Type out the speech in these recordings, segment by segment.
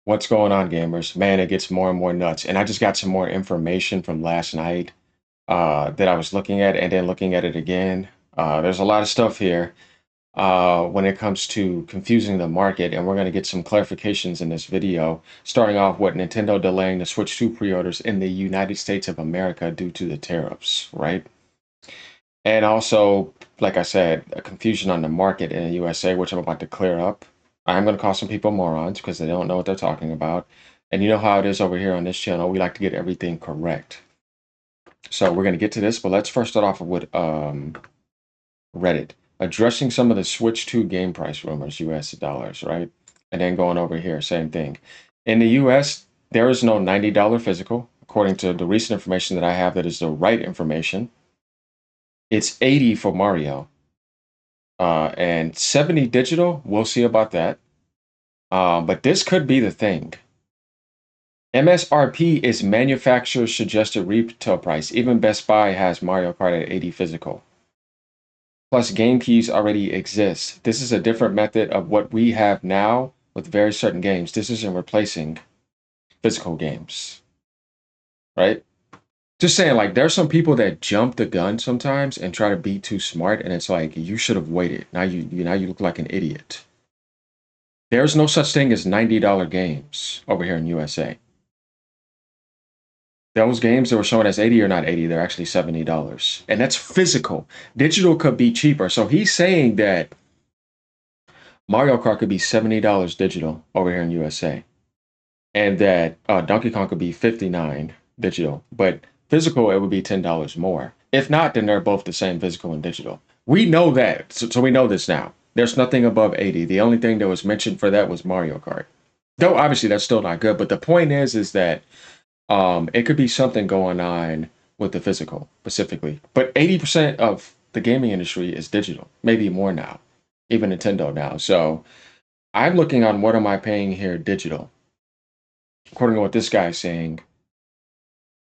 What's going on, gamers? Man, it gets more and more nuts. And I just got some more information from last night that I was looking at and then looking at it again. There's a lot of stuff here when it comes to confusing the market, and we're going to get some clarifications in this video, starting off with Nintendo delaying the Switch 2 pre-orders in the United States of America due to the tariffs, right? And also, like I said, a confusion on the market in the USA, which I'm about to clear up. I'm going to call some people morons because they don't know what they're talking about. And you know how it is over here on this channel. We like to get everything correct. So we're going to get to this, but let's first start off with Reddit. Addressing some of the Switch 2 game price rumors, US dollars, right? And then going over here, same thing. In the US, there is no $90 physical. According to the recent information that I have, that is the right information. It's 80 for Mario. And 70 digital, we'll see about that. But this could be the thing. MSRP is manufacturer's suggested retail price. Even Best Buy has Mario Kart at 80 physical. Plus, game keys already exist. This is a different method of what we have now with very certain games. This isn't replacing physical games, right? Just saying, like, there's some people that jump the gun sometimes and try to be too smart, and it's like, you should have waited. Now you look like an idiot. There's no such thing as $90 games over here in USA. Those games that were shown as 80 are not 80, they're actually $70. And that's physical. Digital could be cheaper. So he's saying that Mario Kart could be $70 digital over here in USA. And that Donkey Kong could be 59 digital. But physical, it would be $10 more. If not, then they're both the same, physical and digital. We know that. So we know this now. There's nothing above 80. The only thing that was mentioned for that was Mario Kart. Though obviously that's still not good. But the point is that it could be something going on with the physical specifically. But 80% of the gaming industry is digital, maybe more now, even Nintendo now. So I'm looking on what am I paying here digital. According to what this guy is saying,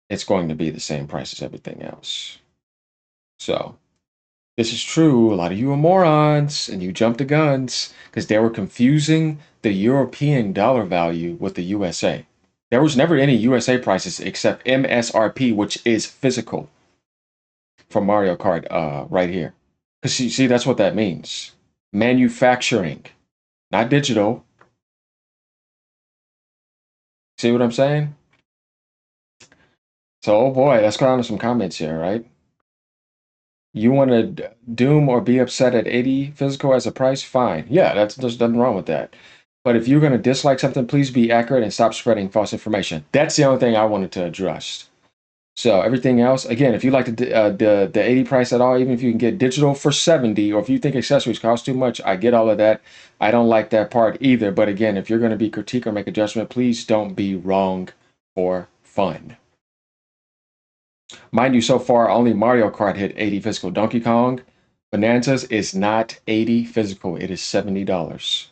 it's going to be the same price as everything else. So this is true. A lot of you are morons and you jumped the guns because they were confusing the European dollar value with the USA. There was never any USA prices except MSRP, which is physical for Mario Kart right here. Because you see, that's what that means. Manufacturing, not digital. See what I'm saying? So, oh boy, let's go on to some comments here, right? You want to doom or be upset at 80 physical as a price? Fine. Yeah, there's nothing wrong with that. But if you're going to dislike something, please be accurate and stop spreading false information. That's the only thing I wanted to address. So everything else, again, if you like the 80 price at all, even if you can get digital for 70, or if you think accessories cost too much, I get all of that. I don't like that part either. But again, if you're going to be critique or make a judgment, please don't be wrong for fun. Mind you, so far, only Mario Kart hit 80 physical. Donkey Kong Bonanzas is not 80 physical. It is $70.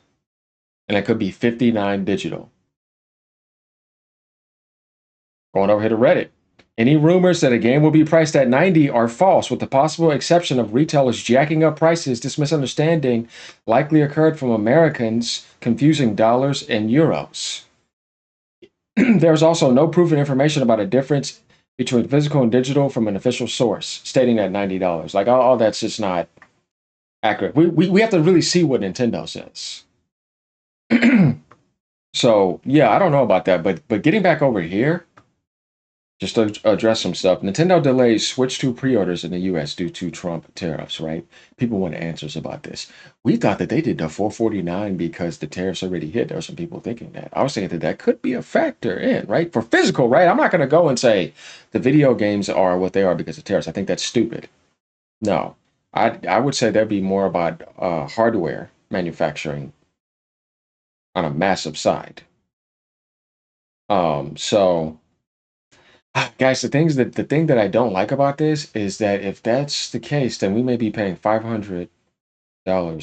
And it could be 59 digital. Going over here to Reddit. Any rumors that a game will be priced at 90 are false, with the possible exception of retailers jacking up prices. This misunderstanding likely occurred from Americans confusing dollars and euros. There's also no proven information about a difference between physical and digital from an official source, stating that $90. Like, all that's just not accurate. We have to really see what Nintendo says. So, yeah, I don't know about that. But getting back over here, just to address some stuff, Nintendo delays Switch 2 pre-orders in the US due to Trump tariffs, right? People want answers about this. We thought that they did the 449 because the tariffs already hit. There were some people thinking that. I was thinking that could be a factor in, right? For physical, right? I'm not going to go and say the video games are what they are because of tariffs. I think that's stupid. No. I would say there'd be more about hardware manufacturing on a massive side. So guys, the thing that I don't like about this is that if that's the case, then we may be paying $500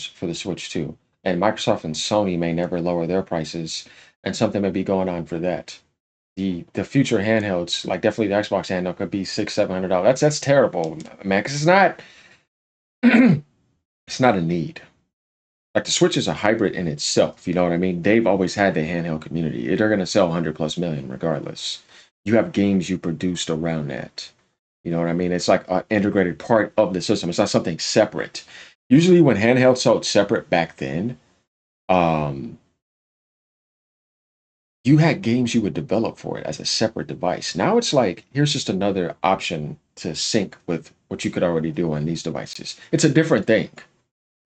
for the Switch 2, and Microsoft and Sony may never lower their prices, and something may be going on for that. The future handhelds, like definitely the Xbox handheld, could be $600-700. That's terrible, man, because it's not it's not a need. Like the Switch is a hybrid in itself. You know what I mean? They've always had the handheld community. They're going to sell 100 plus million regardless. You have games you produced around that. You know what I mean? It's like an integrated part of the system. It's not something separate. Usually, when handhelds sold separate back then, um, you had games you would develop for it as a separate device. Now it's like, here's just another option to sync with what you could already do on these devices. It's a different thing.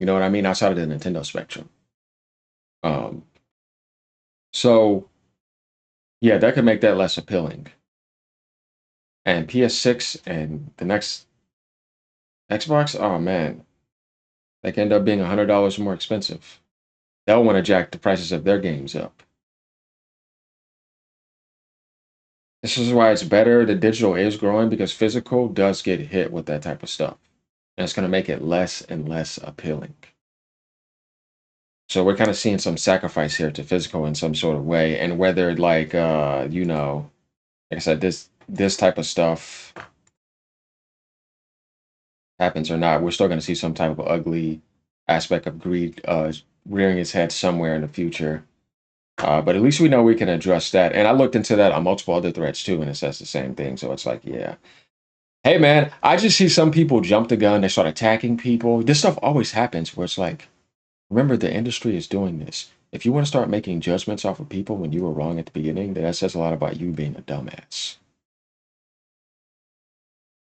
You know what I mean? Outside of the Nintendo spectrum. Um, so yeah, that could make that less appealing. And PS6 and the next Xbox, oh man, they can end up being $100 more expensive. They'll want to jack the prices of their games up. This is why it's better the digital is growing because physical does get hit with that type of stuff. And it's going to make it less and less appealing. So we're kind of seeing some sacrifice here to physical in some sort of way. And whether like like I said, this type of stuff happens or not, we're still going to see some type of ugly aspect of greed rearing its head somewhere in the future. But at least we know we can address that. And I looked into that on multiple other threads too, and it says the same thing. So it's like, yeah. Hey man, I just see some people jump the gun, they start attacking people. This stuff always happens where it's like, remember the industry is doing this. If you want to start making judgments off of people when you were wrong at the beginning, then that says a lot about you being a dumbass.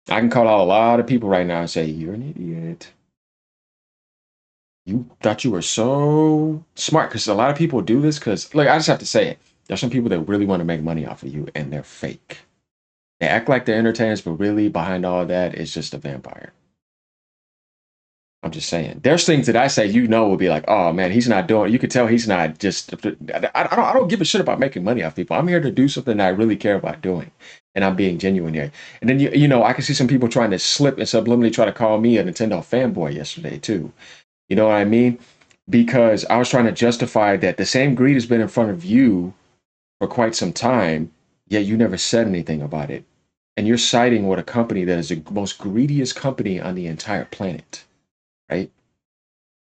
I can call out a lot of people right now and say, you're an idiot. You thought you were so smart because a lot of people do this because, like, I just have to say it. There's some people that really want to make money off of you and they're fake. They act like they're entertainers, but really behind all that is just a vampire. I'm just saying. There's things that I say, will be like, oh man, he's not doing. You could tell he's not just. I don't give a shit about making money off people. I'm here to do something that I really care about doing, and I'm being genuine here. And then I can see some people trying to slip and subliminally try to call me a Nintendo fanboy yesterday too. You know what I mean? Because I was trying to justify that the same greed has been in front of you for quite some time, yet you never said anything about it. And you're siding with a company that is the most greediest company on the entire planet, right?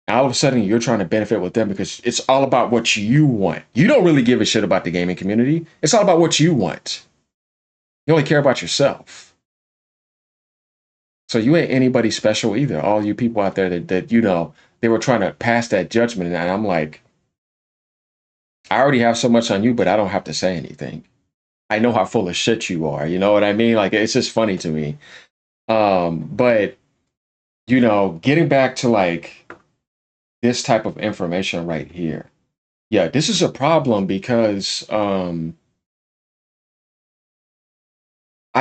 All of a sudden, you're trying to benefit with them because it's all about what you want. You don't really give a shit about the gaming community. It's all about what you want. You only care about yourself. So you ain't anybody special either. All you people out there that they were trying to pass that judgment, and I'm like, I already have so much on you, but I don't have to say anything. I know how full of shit you are. You know what I mean? Like it's just funny to me. But getting back to like this type of information right here. Yeah, this is a problem because I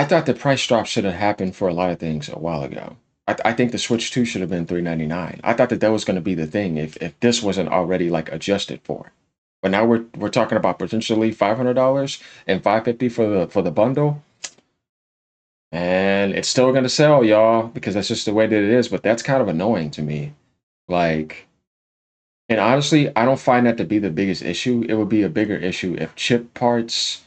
thought the price drop should have happened for a lot of things a while ago. I think the Switch 2 should have been 399. I thought that was going to be the thing if this wasn't already like adjusted for. But now we're talking about potentially $500 and 550 for the bundle. And it's still gonna sell, y'all, because that's just the way that it is. But that's kind of annoying to me. Like, and honestly, I don't find that to be the biggest issue. It would be a bigger issue if chip parts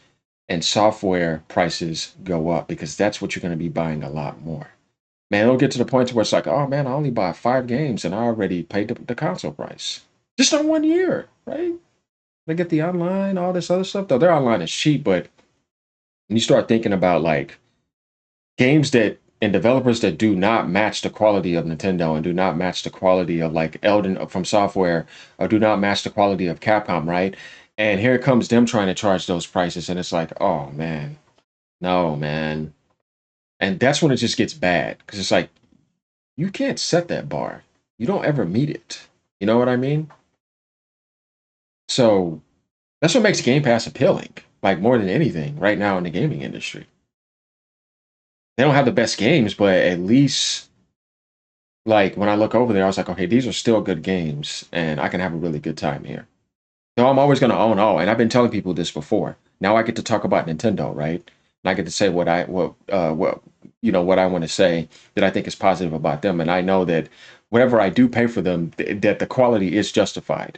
and software prices go up because that's what you're gonna be buying a lot more. Man, it'll get to the point where it's like, oh man, I only bought 5 games and I already paid the console price just on 1 year, right? They get the online, all this other stuff. Though their online is cheap, but when you start thinking about like games that and developers that do not match the quality of Nintendo and do not match the quality of like Elden from Software or do not match the quality of Capcom, right? And here comes them trying to charge those prices, and it's like, oh man, no man, and that's when it just gets bad because it's like you can't set that bar, you don't ever meet it. You know what I mean? So that's what makes Game Pass appealing, like more than anything right now in the gaming industry. They don't have the best games, but at least like when I look over there, I was like, okay, these are still good games, and I can have a really good time here. So I'm always going to own all, and I've been telling people this before. Now I get to talk about Nintendo, right? And I get to say what I want to say that I think is positive about them, and I know that whatever I do pay for them, that the quality is justified.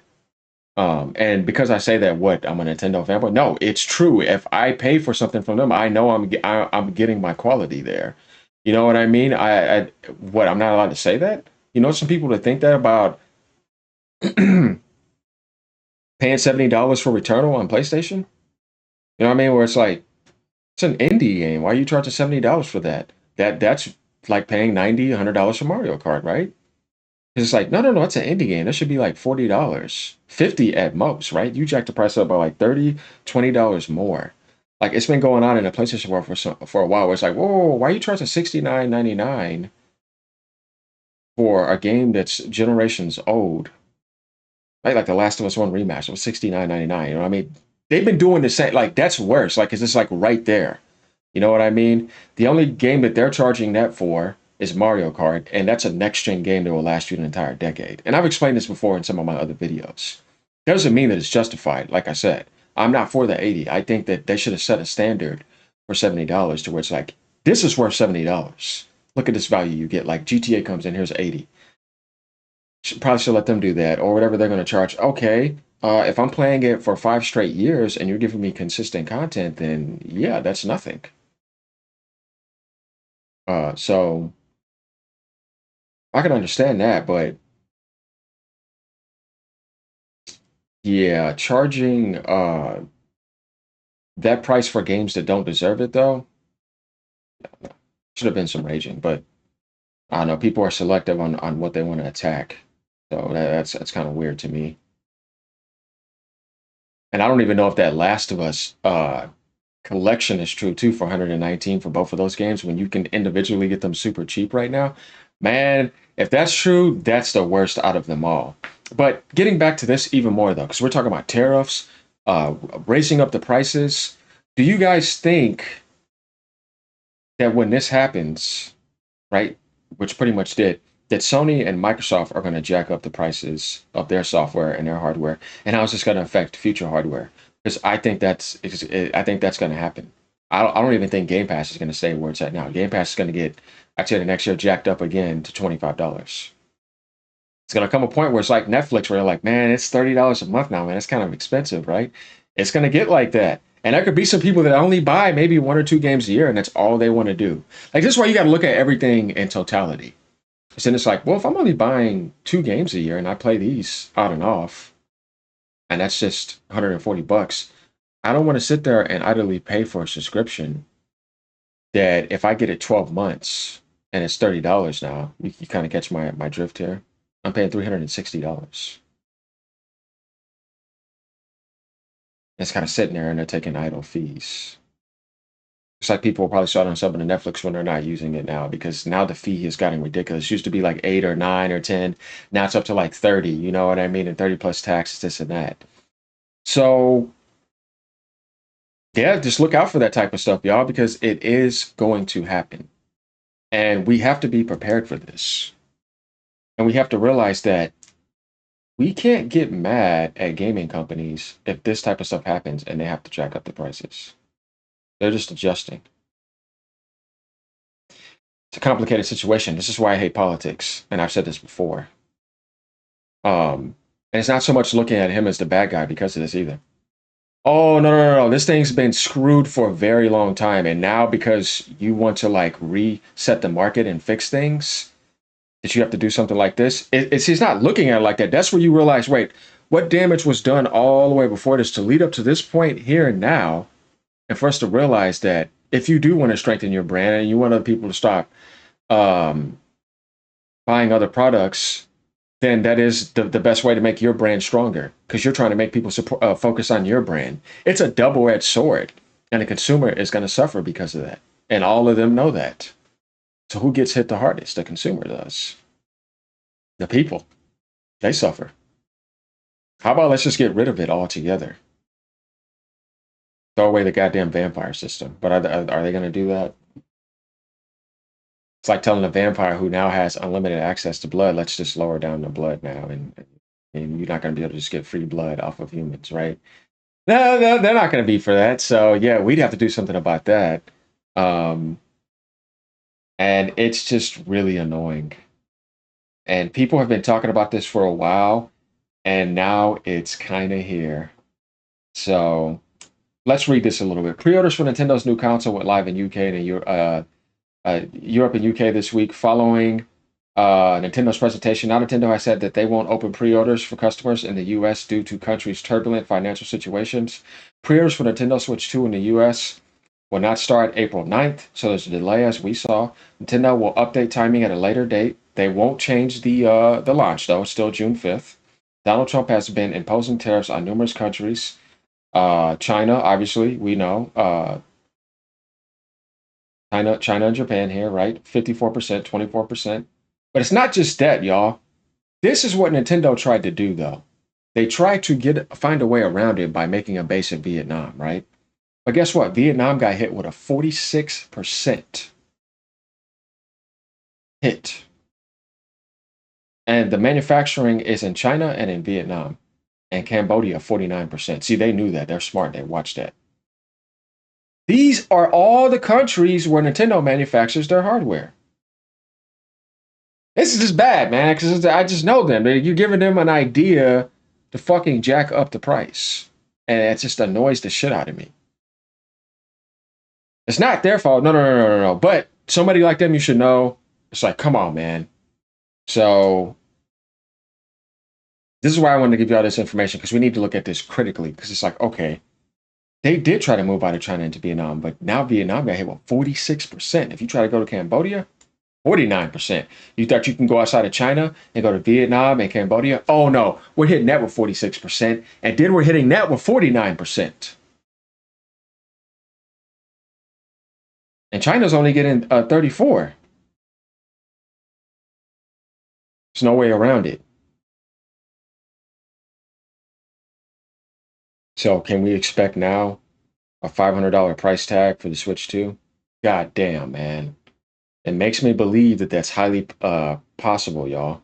And because I say that, what I'm a Nintendo fanboy? No, it's true. If I pay for something from them, I know I'm getting my quality there. You know what I mean? I'm not allowed to say that. Some people that think that about Paying $70 for Returnal on PlayStation? You know what I mean? Where it's like, it's an indie game. Why are you charging $70 for that? That's like paying $90, $100 for Mario Kart, right? It's like, no, no, no, it's an indie game. That should be like $40, 50 at most, right? You jack the price up by like 30, $20 more. Like it's been going on in the PlayStation world for a while. Where it's like, whoa, why are you charging $69.99 for a game that's generations old? Right, like the Last of Us One remaster was $69.99. You know what I mean? They've been doing the same. Like that's worse. Like, 'cause it's like right there. You know what I mean? The only game that they're charging that for is Mario Kart, and that's a next gen game that will last you an entire decade. And I've explained this before in some of my other videos. Doesn't mean that it's justified. Like I said, I'm not for the 80. I think that they should have set a standard for $70 to where it's like, this is worth $70. Look at this value you get. Like GTA comes in, here's 80. Probably should let them do that or whatever they're going to charge. Okay, if I'm playing it for 5 straight years and you're giving me consistent content, then yeah, that's nothing. So I can understand that, but yeah, charging that price for games that don't deserve it though should have been some raging. But I don't know, people are selective on what they want to attack, so that's kind of weird to me. And I don't even know if that Last of Us collection is true too for 119 for both of those games when you can individually get them super cheap right now. Man, if that's true, that's the worst out of them all. But getting back to this even more though, because we're talking about tariffs, raising up the prices. Do you guys think that when this happens, right, which pretty much did, that Sony and Microsoft are going to jack up the prices of their software and their hardware, and how is this going to affect future hardware? Because I think that's going to happen. I don't even think Game Pass is going to stay where it's at now. Game Pass is going to get, I'd say, the next year jacked up again to $25. It's going to come a point where it's like Netflix, where you're like, man, it's $30 a month now, man. It's kind of expensive, right? It's going to get like that. And there could be some people that only buy maybe one or two games a year, and that's all they want to do. Like, this is why you got to look at everything in totality. So then it's like, well, if I'm only buying two games a year and I play these on and off, and that's just 140 bucks, I don't want to sit there and idly pay for a subscription that if I get it 12 months and it's $30 now, you kind of catch my drift here. I'm paying $360. It's kind of sitting there and they're taking idle fees. It's like people will probably start on something to Netflix when they're not using it now because now the fee has gotten ridiculous. It used to be like 8 or 9 or 10. Now it's up to like 30. You know what I mean? And 30 plus taxes, this and that. So yeah, just look out for that type of stuff, y'all, because it is going to happen. And we have to be prepared for this. And we have to realize that we can't get mad at gaming companies if this type of stuff happens and they have to jack up the prices. They're just adjusting. It's a complicated situation. This is why I hate politics. And I've said this before. And it's not so much looking at him as the bad guy because of this either. Oh, no, no, no, no. This thing's been screwed for a very long time. And now because you want to like reset the market and fix things, that you have to do something like this. It's he's not looking at it like that. That's where you realize, wait, what damage was done all the way before this to lead up to this point here and now, and for us to realize that if you do want to strengthen your brand and you want other people to stop um, buying other products, then that is the best way to make your brand stronger because you're trying to make people focus on your brand. It's a double-edged sword, and the consumer is going to suffer because of that, and all of them know that. So who gets hit the hardest? The consumer does. The people, they suffer. How about let's just get rid of it altogether? Throw away the goddamn vampire system. But are they going to do that? It's like telling a vampire who now has unlimited access to blood, let's just lower down the blood now, and you're not going to be able to just get free blood off of humans, right? No, no, they're not going to be for that. So yeah, we'd have to do something about that. Um, and it's just really annoying. And people have been talking about this for a while, and now it's kind of here. So let's read this a little bit. Pre-orders for Nintendo's new console went live in UK and Europe and UK this week, following Nintendo's presentation. Now, Nintendo has said that they won't open pre-orders for customers in the U.S. due to country's turbulent financial situations. Pre-orders for Nintendo Switch 2 in the U.S. will not start April 9th, so there's a delay, as we saw. Nintendo will update timing at a later date. They won't change the launch, though. It's still June 5th. Donald Trump has been imposing tariffs on numerous countries. China, obviously, we know. China and Japan here, right? 54%, 24%. But it's not just that, y'all. This is what Nintendo tried to do, though. They tried to find a way around it by making a base in Vietnam, right? But guess what? Vietnam got hit with a 46% hit. And the manufacturing is in China and in Vietnam. And Cambodia, 49%. See, they knew that. They're smart. They watched that. These are all the countries where Nintendo manufactures their hardware. This is just bad, man, because I just know them. You're giving them an idea to fucking jack up the price. And it just annoys the shit out of me. It's not their fault. No. But somebody like them, you should know. It's like, come on, man. So this is why I wanted to give you all this information, because we need to look at this critically. Because it's like, okay, they did try to move out of China into Vietnam, but now Vietnam got hit with 46%. If you try to go to Cambodia, 49%. You thought you can go outside of China and go to Vietnam and Cambodia? Oh no, we're hitting that with 46%. And then we're hitting that with 49%. And China's only getting 34. There's no way around it. So can we expect now a $500 price tag for the Switch 2? God damn, man. It makes me believe that that's highly possible, y'all.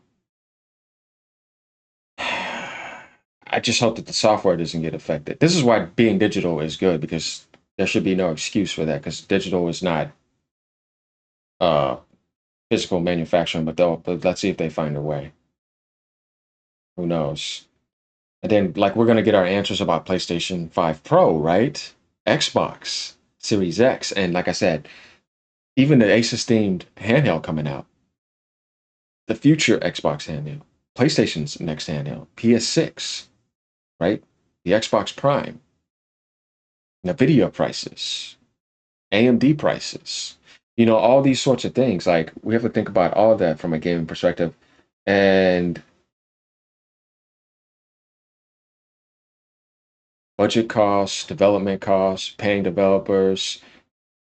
I just hope that the software doesn't get affected. This is why being digital is good, because there should be no excuse for that, because digital is not uh, physical manufacturing, but let's see if they find a way. Who knows? And then, like, we're going to get our answers about PlayStation 5 Pro, right? Xbox Series X. And like I said, even the Asus themed handheld coming out, the future Xbox handheld, PlayStation's next handheld, PS6, right? The Xbox Prime, NVIDIA prices, AMD prices, all these sorts of things. Like, we have to think about all of that from a gaming perspective. And budget costs, development costs, paying developers,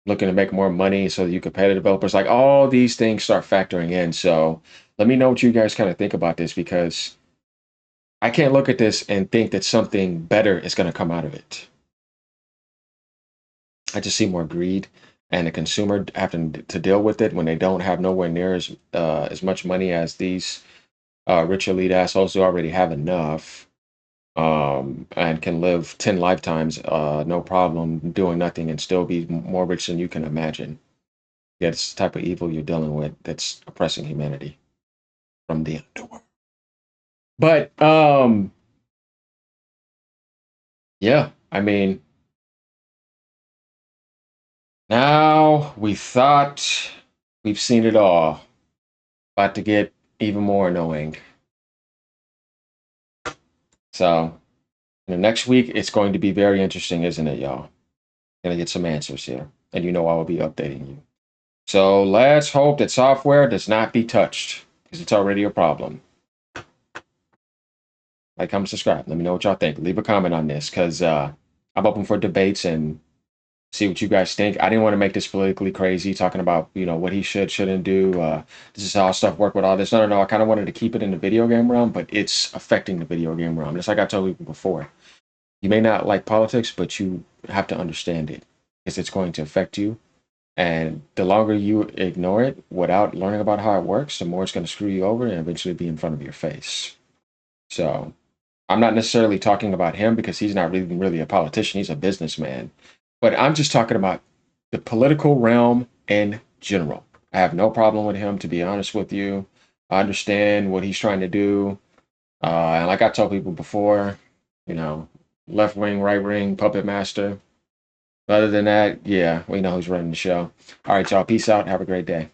looking to make more money so that you can pay the developers. Like, all these things start factoring in. So let me know what you guys kind of think about this, because I can't look at this and think that something better is going to come out of it. I just see more greed and the consumer having to deal with it when they don't have nowhere near as much money as these rich elite assholes who already have enough, and can live 10 lifetimes, no problem, doing nothing and still be more rich than you can imagine. Yeah, it's the type of evil you're dealing with that's oppressing humanity from the underworld. But yeah, I mean, now we thought we've seen it all. About to get even more annoying. So, next week it's going to be very interesting, isn't it, y'all? Gonna get some answers here, and I will be updating you. So let's hope that software does not be touched, because it's already a problem. Like, comment, subscribe. Let me know what y'all think. Leave a comment on this, because I'm open for debates and see what you guys think. I didn't want to make this politically crazy, talking about, what he shouldn't do. This is how stuff work with all this. No. I kind of wanted to keep it in the video game realm, but it's affecting the video game realm. Just like I told you before. You may not like politics, but you have to understand it, because it's going to affect you. And the longer you ignore it without learning about how it works, the more it's going to screw you over and eventually be in front of your face. So I'm not necessarily talking about him, because he's not really a politician. He's a businessman. But I'm just talking about the political realm in general. I have no problem with him, to be honest with you. I understand what he's trying to do. And like I told people before, left wing, right wing, puppet master. Other than that, yeah, we know who's running the show. All right, y'all. Peace out. Have a great day.